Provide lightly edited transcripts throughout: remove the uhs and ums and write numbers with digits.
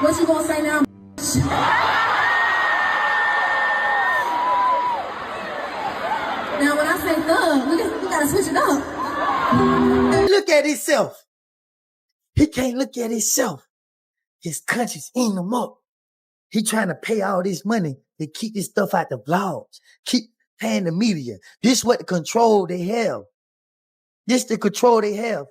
What you gonna say now? Now, when I say thug, we gotta switch it up. Look at himself. He can't look at himself. His conscience eating him up. He trying to pay all this money to keep this stuff out the vlogs, keep paying the media. This what the control they have. This the control they have.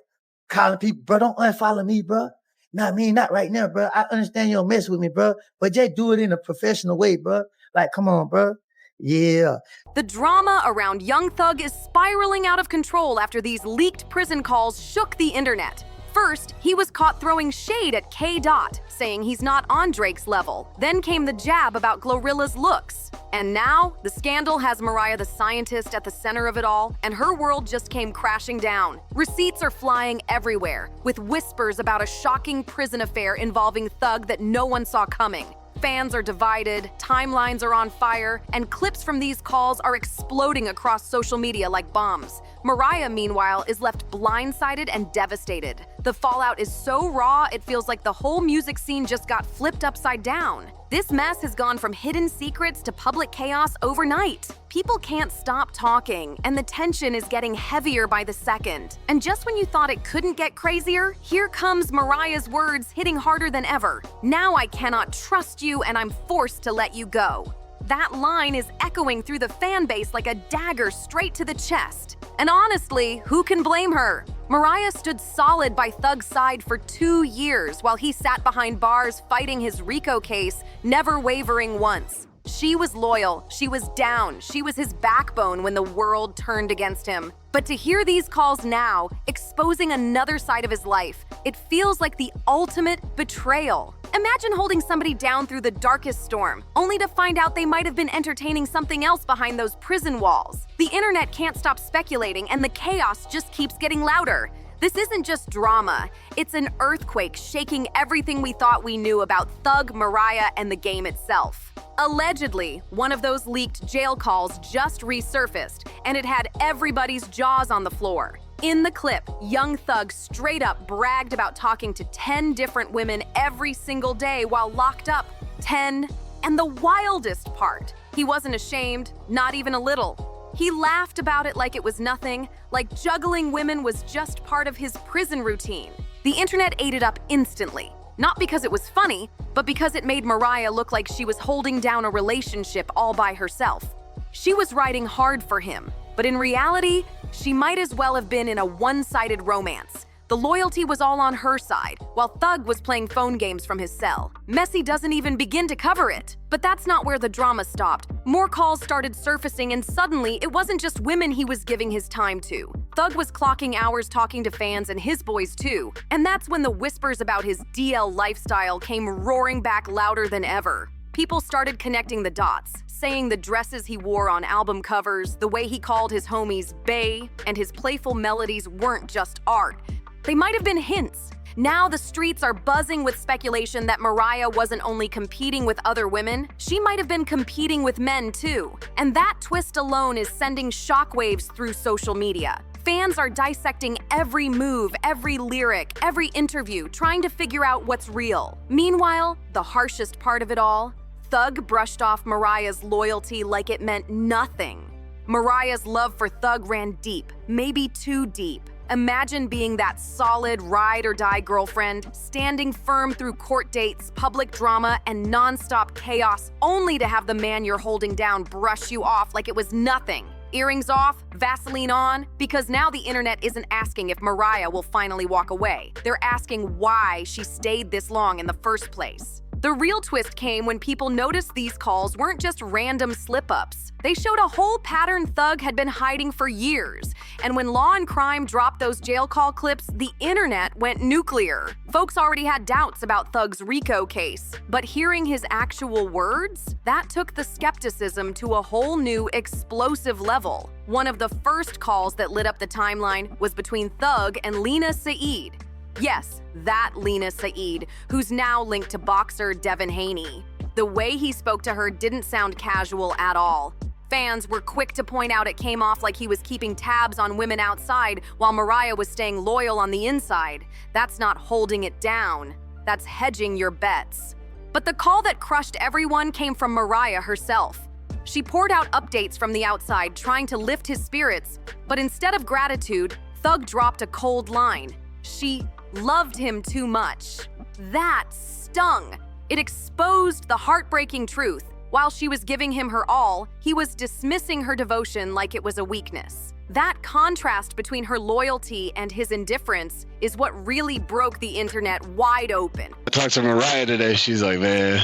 Calling people, bro, don't unfollow me, bro. Nah, I mean, not right now, bro. I understand you don't mess with me, bro, but just do it in a professional way, bro. Like, come on, bro. Yeah. The drama around Young Thug is spiraling out of control after these leaked prison calls shook the internet. First, he was caught throwing shade at K. Dot, saying he's not on Drake's level. Then came the jab about Glorilla's looks. And now, the scandal has Mariah the Scientist at the center of it all, and her world just came crashing down. Receipts are flying everywhere, with whispers about a shocking prison affair involving Thug that no one saw coming. Fans are divided, timelines are on fire, and clips from these calls are exploding across social media like bombs. Mariah, meanwhile, is left blindsided and devastated. The fallout is so raw, it feels like the whole music scene just got flipped upside down. This mess has gone from hidden secrets to public chaos overnight. People can't stop talking, and the tension is getting heavier by the second. And just when you thought it couldn't get crazier, here comes Mariah's words hitting harder than ever. Now I cannot trust you, and I'm forced to let you go. That line is echoing through the fan base like a dagger straight to the chest. And honestly, who can blame her? Mariah stood solid by Thug's side for 2 years while he sat behind bars fighting his RICO case, never wavering once. She was loyal, she was down, she was his backbone when the world turned against him. But to hear these calls now, exposing another side of his life, it feels like the ultimate betrayal. Imagine holding somebody down through the darkest storm, only to find out they might have been entertaining something else behind those prison walls. The internet can't stop speculating, and the chaos just keeps getting louder. This isn't just drama, it's an earthquake shaking everything we thought we knew about Thug, Mariah, and the game itself. Allegedly, one of those leaked jail calls just resurfaced, and it had everybody's jaws on the floor. In the clip, Young Thug straight up bragged about talking to 10 different women every single day while locked up. 10. And the wildest part, he wasn't ashamed, not even a little. He laughed about it like it was nothing, like juggling women was just part of his prison routine. The internet ate it up instantly. Not because it was funny, but because it made Mariah look like she was holding down a relationship all by herself. She was riding hard for him, but in reality, she might as well have been in a one-sided romance. The loyalty was all on her side, while Thug was playing phone games from his cell. Messi doesn't even begin to cover it. But that's not where the drama stopped. More calls started surfacing, and suddenly, it wasn't just women he was giving his time to. Thug was clocking hours talking to fans and his boys too. And that's when the whispers about his DL lifestyle came roaring back louder than ever. People started connecting the dots, saying the dresses he wore on album covers, the way he called his homies bae, and his playful melodies weren't just art. They might have been hints. Now the streets are buzzing with speculation that Mariah wasn't only competing with other women, she might have been competing with men too. And that twist alone is sending shockwaves through social media. Fans are dissecting every move, every lyric, every interview, trying to figure out what's real. Meanwhile, the harshest part of it all, Thug brushed off Mariah's loyalty like it meant nothing. Mariah's love for Thug ran deep, maybe too deep. Imagine being that solid ride-or-die girlfriend, standing firm through court dates, public drama, and non-stop chaos, only to have the man you're holding down brush you off like it was nothing. Earrings off, Vaseline on, because now the internet isn't asking if Mariah will finally walk away. They're asking why she stayed this long in the first place. The real twist came when people noticed these calls weren't just random slip-ups. They showed a whole pattern Thug had been hiding for years. And when Law and Crime dropped those jail call clips, the internet went nuclear. Folks already had doubts about Thug's RICO case, but hearing his actual words, that took the skepticism to a whole new explosive level. One of the first calls that lit up the timeline was between Thug and Lena Saeed. Yes, that Lena Saeed, who's now linked to boxer Devin Haney. The way he spoke to her didn't sound casual at all. Fans were quick to point out it came off like he was keeping tabs on women outside while Mariah was staying loyal on the inside. That's not holding it down. That's hedging your bets. But the call that crushed everyone came from Mariah herself. She poured out updates from the outside, trying to lift his spirits, but instead of gratitude, Thug dropped a cold line. She loved him too much. That stung. It exposed the heartbreaking truth. While she was giving him her all, he was dismissing her devotion like it was a weakness. That contrast between her loyalty and his indifference is what really broke the internet wide open. I talked to Mariah today. She's like, man,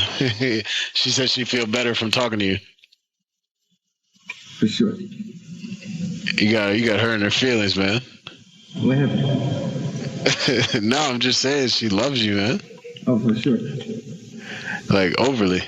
she said she feel better from talking to you. For sure. You got her in her feelings, man. What happened? No, I'm just saying she loves you, man. Oh, for sure. Like overly.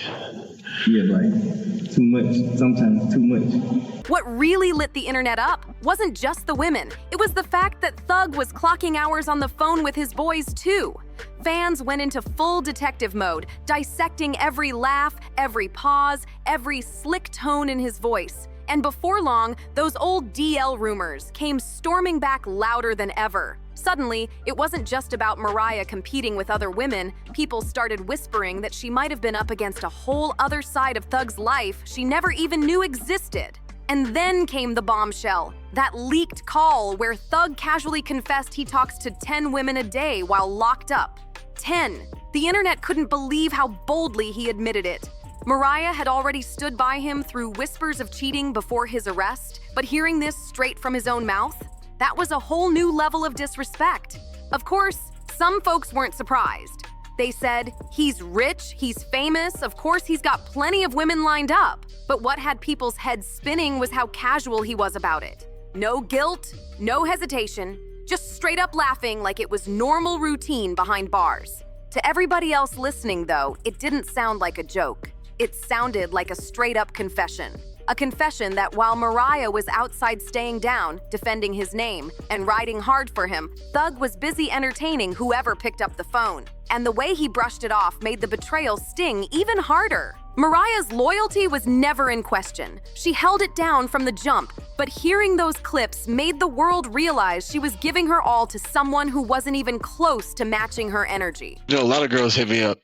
Yeah, like too much. Sometimes too much. What really lit the internet up wasn't just the women. It was the fact that Thug was clocking hours on the phone with his boys too. Fans went into full detective mode, dissecting every laugh, every pause, every slick tone in his voice. And before long, those old DL rumors came storming back louder than ever. Suddenly, it wasn't just about Mariah competing with other women. People started whispering that she might have been up against a whole other side of Thug's life she never even knew existed. And then came the bombshell, that leaked call where Thug casually confessed he talks to 10 women a day while locked up. 10. The internet couldn't believe how boldly he admitted it. Mariah had already stood by him through whispers of cheating before his arrest, but hearing this straight from his own mouth, that was a whole new level of disrespect. Of course, some folks weren't surprised. They said, he's rich, he's famous, of course he's got plenty of women lined up. But what had people's heads spinning was how casual he was about it. No guilt, no hesitation, just straight up laughing like it was normal routine behind bars. To everybody else listening, though, it didn't sound like a joke. It sounded like a straight-up confession. A confession that while Mariah was outside staying down, defending his name, and riding hard for him, Thug was busy entertaining whoever picked up the phone. And the way he brushed it off made the betrayal sting even harder. Mariah's loyalty was never in question. She held it down from the jump, but hearing those clips made the world realize she was giving her all to someone who wasn't even close to matching her energy. You know, a lot of girls hit me up.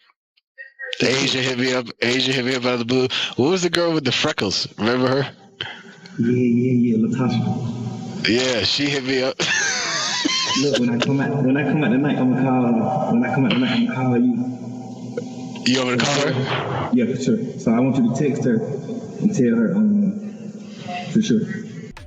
Asia hit me up out of the blue. What was the girl with the freckles? Remember her? Yeah, Latasha. Yeah, she hit me up. Look, when I come out tonight, I'm gonna call. When I come out tonight, I'm gonna call you. You want me to call her? Yeah, for sure. So I want you to text her and tell her, for sure.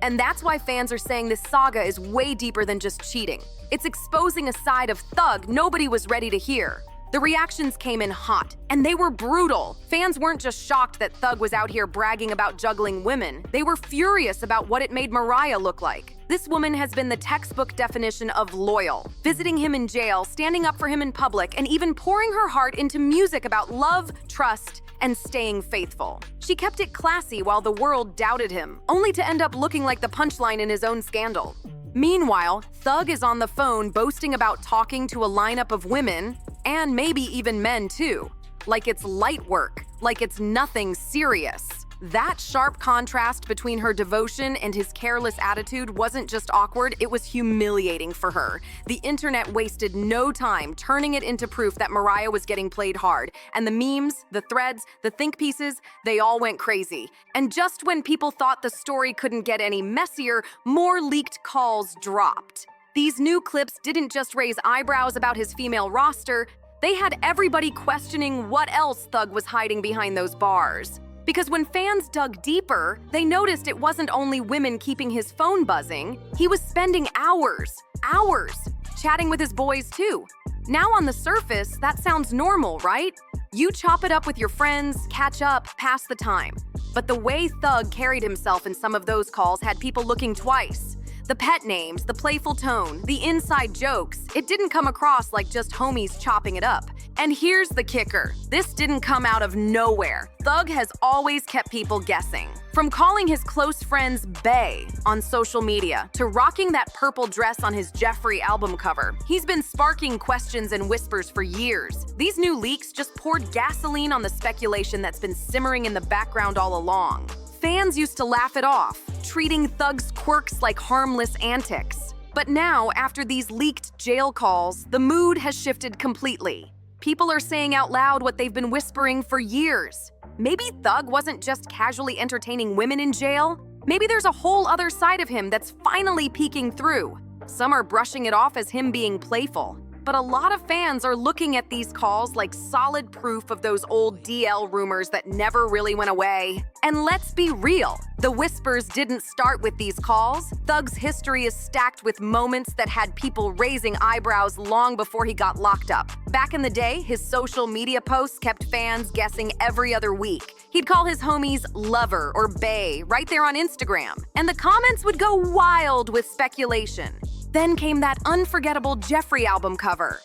And that's why fans are saying this saga is way deeper than just cheating. It's exposing a side of Thug nobody was ready to hear. The reactions came in hot, and they were brutal. Fans weren't just shocked that Thug was out here bragging about juggling women. They were furious about what it made Mariah look like. This woman has been the textbook definition of loyal, visiting him in jail, standing up for him in public, and even pouring her heart into music about love, trust, and staying faithful. She kept it classy while the world doubted him, only to end up looking like the punchline in his own scandal. Meanwhile, Thug is on the phone boasting about talking to a lineup of women, and maybe even men too. Like it's light work, like it's nothing serious. That sharp contrast between her devotion and his careless attitude wasn't just awkward, it was humiliating for her. The internet wasted no time turning it into proof that Mariah was getting played hard, and the memes, the threads, the think pieces, they all went crazy. And just when people thought the story couldn't get any messier, more leaked calls dropped. These new clips didn't just raise eyebrows about his female roster, they had everybody questioning what else Thug was hiding behind those bars. Because when fans dug deeper, they noticed it wasn't only women keeping his phone buzzing, he was spending hours, chatting with his boys too. Now on the surface, that sounds normal, right? You chop it up with your friends, catch up, pass the time. But the way Thug carried himself in some of those calls had people looking twice. The pet names, the playful tone, the inside jokes, it didn't come across like just homies chopping it up. And here's the kicker. This didn't come out of nowhere. Thug has always kept people guessing. From calling his close friends bae on social media to rocking that purple dress on his Jeffrey album cover, he's been sparking questions and whispers for years. These new leaks just poured gasoline on the speculation that's been simmering in the background all along. Fans used to laugh it off, treating Thug's quirks like harmless antics. But now, after these leaked jail calls, the mood has shifted completely. People are saying out loud what they've been whispering for years. Maybe Thug wasn't just casually entertaining women in jail. Maybe there's a whole other side of him that's finally peeking through. Some are brushing it off as him being playful. But a lot of fans are looking at these calls like solid proof of those old DL rumors that never really went away. And let's be real, the whispers didn't start with these calls. Thug's history is stacked with moments that had people raising eyebrows long before he got locked up. Back in the day, his social media posts kept fans guessing every other week. He'd call his homies lover or bae right there on Instagram, and the comments would go wild with speculation. Then came that unforgettable Jeffrey album cover.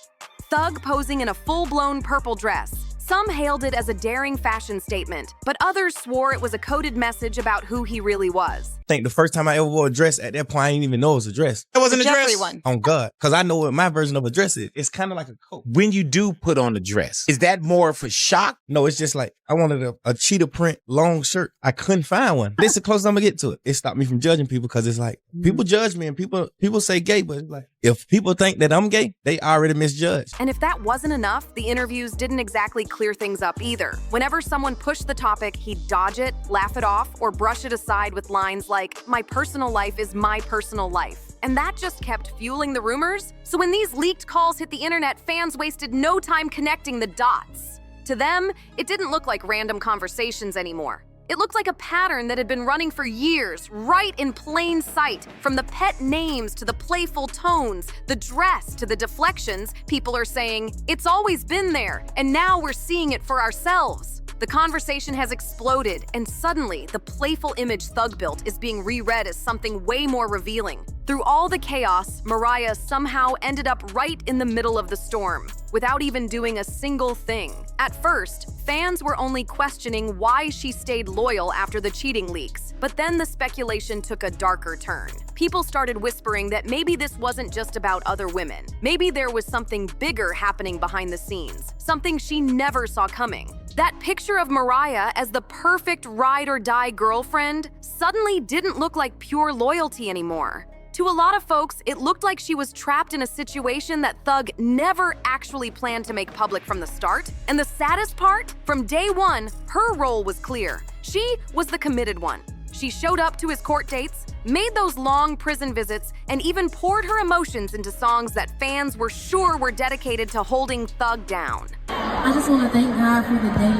Thug posing in a full-blown purple dress. Some hailed it as a daring fashion statement, but others swore it was a coded message about who he really was. I think the first time I ever wore a dress, at that point, I didn't even know it was a dress. It wasn't a Jeffrey dress. one. On God. Because I know what my version of a dress is. It's kind of like a coat. When you do put on a dress, is that more for shock? No, it's just like, I wanted a cheetah print long shirt. I couldn't find one. This is the closest I'm going to get to it. It stopped me from judging people because it's like, people judge me and people say gay, but it's like, if people think that I'm gay, they already misjudged. And if that wasn't enough, the interviews didn't exactly clear things up either. Whenever someone pushed the topic, he'd dodge it, laugh it off, or brush it aside with lines like, "My personal life is my personal life." And that just kept fueling the rumors. So when these leaked calls hit the internet, fans wasted no time connecting the dots. To them, it didn't look like random conversations anymore. It looked like a pattern that had been running for years, right in plain sight. From the pet names to the playful tones, the dress to the deflections, people are saying, it's always been there, and now we're seeing it for ourselves. The conversation has exploded, and suddenly, the playful image Thug built is being reread as something way more revealing. Through all the chaos, Mariah somehow ended up right in the middle of the storm, without even doing a single thing. At first, fans were only questioning why she stayed loyal after the cheating leaks, but then the speculation took a darker turn. People started whispering that maybe this wasn't just about other women. Maybe there was something bigger happening behind the scenes, something she never saw coming. That picture of Mariah as the perfect ride-or-die girlfriend suddenly didn't look like pure loyalty anymore. To a lot of folks, it looked like she was trapped in a situation that Thug never actually planned to make public from the start. And the saddest part? From day one, her role was clear. She was the committed one. She showed up to his court dates, made those long prison visits, and even poured her emotions into songs that fans were sure were dedicated to holding Thug down. I just want to thank God for the day.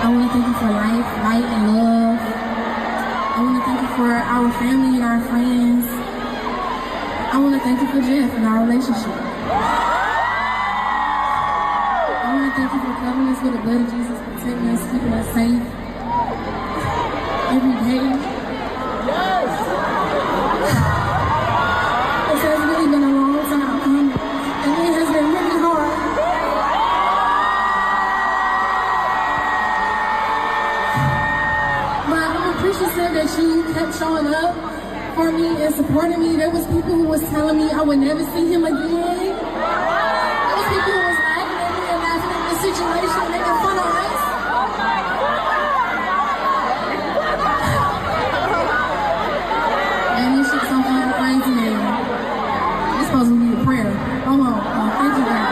I want to thank you for life, light, and love. I want to thank you for our family and our friends. I want to thank you for Jeff and our relationship. I want to thank you for covering us with the blood of Jesus, protecting us, keeping us safe every day. This has really been a long time coming, and it has been really hard. But I'm appreciative that you kept showing up for me and supporting me. There was people who was telling me I would never see him again. There was people who was laughing at me and laughing at the situation, making fun of us. And this shit's so fucking crazy, man. It's supposed to be a prayer. Hold on. Thank you, God.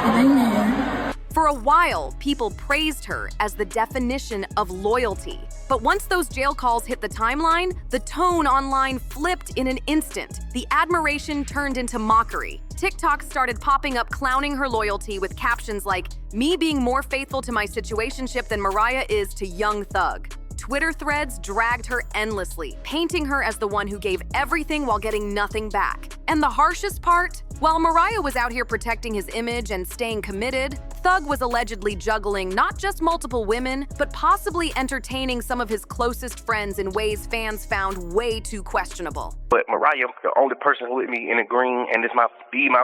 And amen. For a while, people praised her as the definition of loyalty. But once those jail calls hit the timeline, the tone online flipped in an instant. The admiration turned into mockery. TikTok started popping up clowning her loyalty with captions like, "Me being more faithful to my situationship than Mariah is to young Thug." Twitter threads dragged her endlessly, painting her as the one who gave everything while getting nothing back. And the harshest part? While Mariah was out here protecting his image and staying committed, Thug was allegedly juggling not just multiple women, but possibly entertaining some of his closest friends in ways fans found way too questionable. But Mariah, the only person with me in the green, and it's my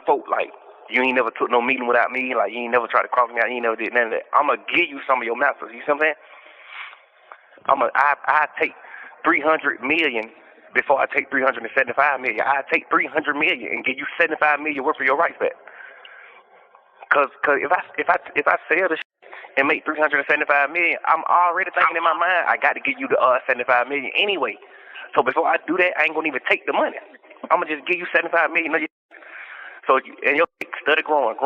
fault. Like, you ain't never took no meeting without me. Like, you ain't never tried to cross me out. You ain't never did none of that. I'm gonna give you some of your masters. You see what I'm saying? I take 300 million before I take 375 million. I take 300 million and give you 75 million worth of your rights back. Cause if I sell the shit and make 375 million, I'm already thinking in my mind I got to give you the 75 million anyway. So before I do that, I ain't gonna even take the money. I'm gonna just give you 75 million. So and your Steady growing.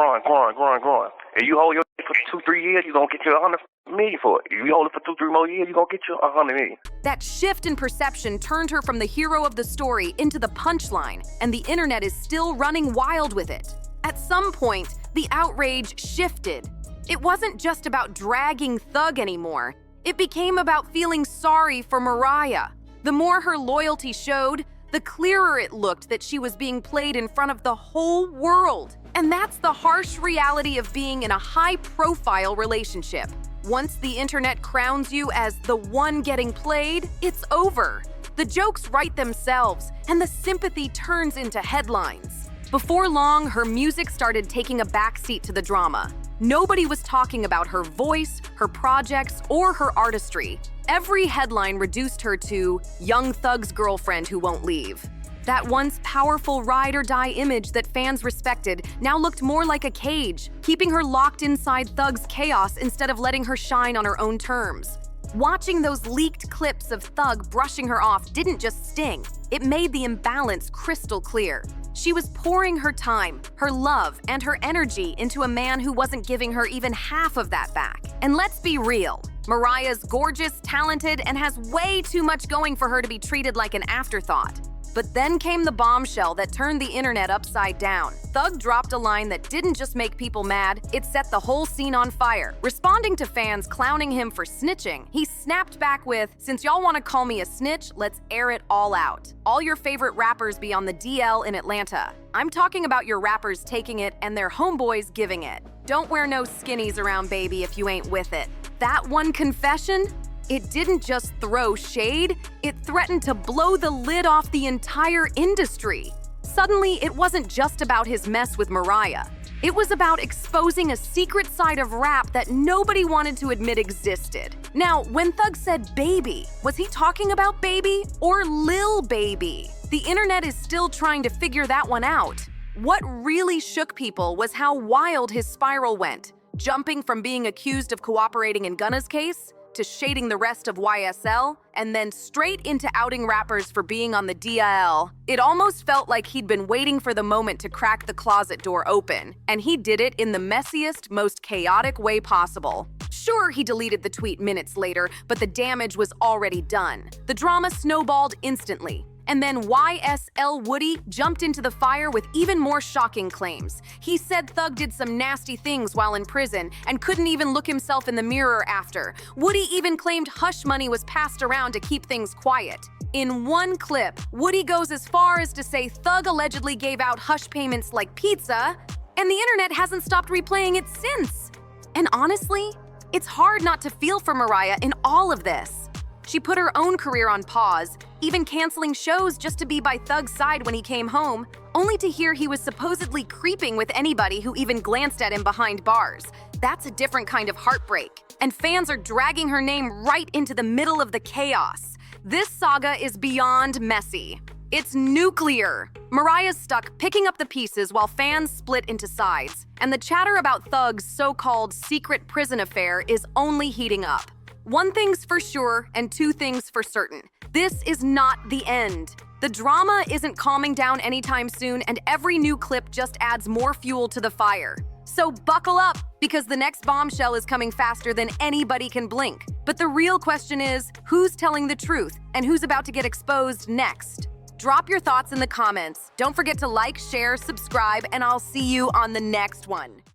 And you hold your for 2-3 years, you're going to get you $100 million for it. If you hold it for 2-3 more years, you're going to get you $100 million. That shift in perception turned her from the hero of the story into the punchline, and the internet is still running wild with it. At some point, the outrage shifted. It wasn't just about dragging Thug anymore. It became about feeling sorry for Mariah. The more her loyalty showed, the clearer it looked that she was being played in front of the whole world. And that's the harsh reality of being in a high-profile relationship. Once the internet crowns you as the one getting played, it's over. The jokes write themselves, and the sympathy turns into headlines. Before long, her music started taking a backseat to the drama. Nobody was talking about her voice, her projects, or her artistry. Every headline reduced her to Young Thug's girlfriend who won't leave. That once powerful ride-or-die image that fans respected now looked more like a cage, keeping her locked inside Thug's chaos instead of letting her shine on her own terms. Watching those leaked clips of Thug brushing her off didn't just sting, it made the imbalance crystal clear. She was pouring her time, her love, and her energy into a man who wasn't giving her even half of that back. And let's be real, Mariah's gorgeous, talented, and has way too much going for her to be treated like an afterthought. But then came the bombshell that turned the internet upside down. Thug dropped a line that didn't just make people mad, it set the whole scene on fire. Responding to fans clowning him for snitching, he snapped back with, "Since y'all want to call me a snitch, let's air it all out. All your favorite rappers be on the DL in Atlanta. I'm talking about your rappers taking it and their homeboys giving it. Don't wear no skinnies around, baby, if you ain't with it." That one confession? It didn't just throw shade, it threatened to blow the lid off the entire industry. Suddenly, it wasn't just about his mess with Mariah. It was about exposing a secret side of rap that nobody wanted to admit existed. Now, when Thug said baby, was he talking about Baby or Lil Baby? The internet is still trying to figure that one out. What really shook people was how wild his spiral went, jumping from being accused of cooperating in Gunna's case to shading the rest of YSL, and then straight into outing rappers for being on the DL. It almost felt like he'd been waiting for the moment to crack the closet door open, and he did it in the messiest, most chaotic way possible. Sure, he deleted the tweet minutes later, but the damage was already done. The drama snowballed instantly. And then YSL Woody jumped into the fire with even more shocking claims. He said Thug did some nasty things while in prison and couldn't even look himself in the mirror after. Woody even claimed hush money was passed around to keep things quiet. In one clip, Woody goes as far as to say Thug allegedly gave out hush payments like pizza, and the internet hasn't stopped replaying it since. And honestly, it's hard not to feel for Mariah in all of this. She put her own career on pause, even canceling shows just to be by Thug's side when he came home, only to hear he was supposedly creeping with anybody who even glanced at him behind bars. That's a different kind of heartbreak. And fans are dragging her name right into the middle of the chaos. This saga is beyond messy. It's nuclear. Mariah's stuck picking up the pieces while fans split into sides. And the chatter about Thug's so-called secret prison affair is only heating up. One thing's for sure, and two things for certain. This is not the end. The drama isn't calming down anytime soon, and every new clip just adds more fuel to the fire. So buckle up, because the next bombshell is coming faster than anybody can blink. But the real question is, who's telling the truth, and who's about to get exposed next? Drop your thoughts in the comments. Don't forget to like, share, subscribe, and I'll see you on the next one.